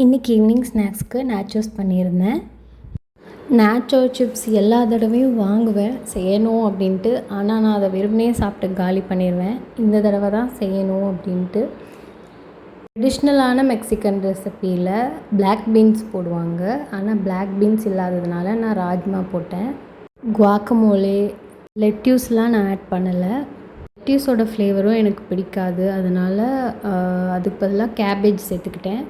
இன்றைக்கி evening ஸ்நாக்ஸ்க்கு nachos பண்ணியிருந்தேன். Nacho chips எல்லா தடவையும் வாங்குவேன் செய்யணும் அப்படின்ட்டு. ஆனால் நான் அதை வெறுமனே சாப்பிட்டு காலி பண்ணிடுவேன். இந்த தடவை தான் செய்யணும் அப்படின்ட்டு. ட்ரெடிஷ்னலான மெக்சிகன் ரெசிப்பியில் பிளாக் பீன்ஸ் போடுவாங்க. ஆனால் பிளாக் பீன்ஸ் இல்லாததுனால நான் ராஜ்மா போட்டேன். குவாக்கமோலே, லெட்யூஸ்லாம் நான் ஆட் பண்ணலை. லெட்யூஸோட ஃப்ளேவரும் எனக்கு பிடிக்காது. அதனால் அதுக்கு பதிலாக கேபேஜ் சேர்த்துக்கிட்டேன்.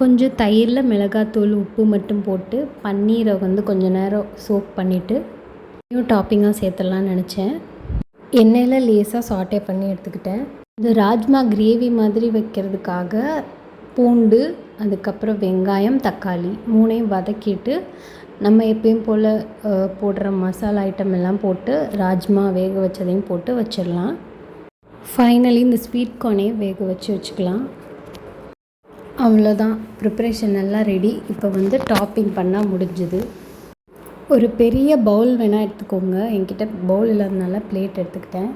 கொஞ்சம் தயிரில் மிளகாத்தூள், உப்பு மட்டும் போட்டு பன்னீரை கொஞ்சம் நேரம் சோக் பண்ணிவிட்டு இன்னும் டாப்பிங்காக சேர்த்துடலான்னு நினச்சேன். எண்ணெயில் லேசாக சாட்டே பண்ணி எடுத்துக்கிட்டேன். இந்த ராஜ்மா கிரேவி மாதிரி வைக்கிறதுக்காக பூண்டு, அதுக்கப்புறம் வெங்காயம், தக்காளி 3ஐயும் வதக்கிட்டு நம்ம எப்பயும் போல் போடுற மசாலா ஐட்டம் எல்லாம் போட்டு ராஜ்மா வேக வச்சதையும் போட்டு வச்சிடலாம். ஃபைனலி இந்த ஸ்வீட் கார்னையும் வேக வச்சுக்கலாம். அவ்வளோதான், ப்ரிப்ரேஷன் எல்லாம் ரெடி. இப்போ டாப்பிங் பண்ணால் முடிஞ்சுது. ஒரு பெரிய பவுல் வேணால் எடுத்துக்கோங்க. என்கிட்ட பவுல் இல்லாதனால பிளேட் எடுத்துக்கிட்டேன்.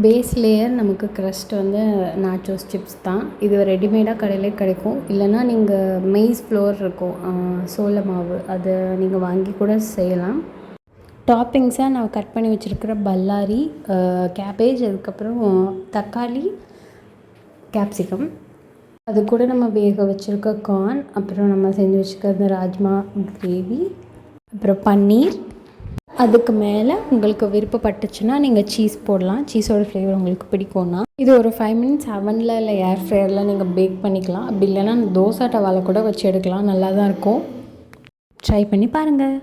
பேஸ் லேயர் நமக்கு க்ரஸ்ட் நாச்சோஸ் சிப்ஸ் தான். இது ரெடிமேடாக கடையிலே கிடைக்கும். இல்லைனா நீங்கள் மெய்ஸ் ஃப்ளோர் இருக்கும், சோள மாவு, அதை நீங்கள் வாங்கி கூட செய்யலாம். டாப்பிங்ஸாக நான் கட் பண்ணி வச்சுருக்கிற பல்லாரி, கேபேஜ், அதுக்கப்புறம் தக்காளி, கேப்சிகம், அது கூட நம்ம வேக வச்சுருக்க கார்ன், அப்புறம் நம்ம செஞ்சு வச்சுருக்க ராஜ்மா கிரேவி, அப்புறம் பன்னீர். அதுக்கு மேலே உங்களுக்கு விருப்பப்பட்டுச்சுன்னா நீங்கள் சீஸ் போடலாம். சீஸோட ஃப்ளேவர் உங்களுக்கு பிடிக்கும்னா இது ஒரு 5 மினிட்ஸ் அவனில் இல்லை ஏர் ஃப்ரையரில் நீங்கள் பேக் பண்ணிக்கலாம். அப்படி இல்லைன்னா தோசை டவாவில் கூட வச்சு எடுக்கலாம். நல்லா தான் இருக்கும். ட்ரை பண்ணி பாருங்கள்.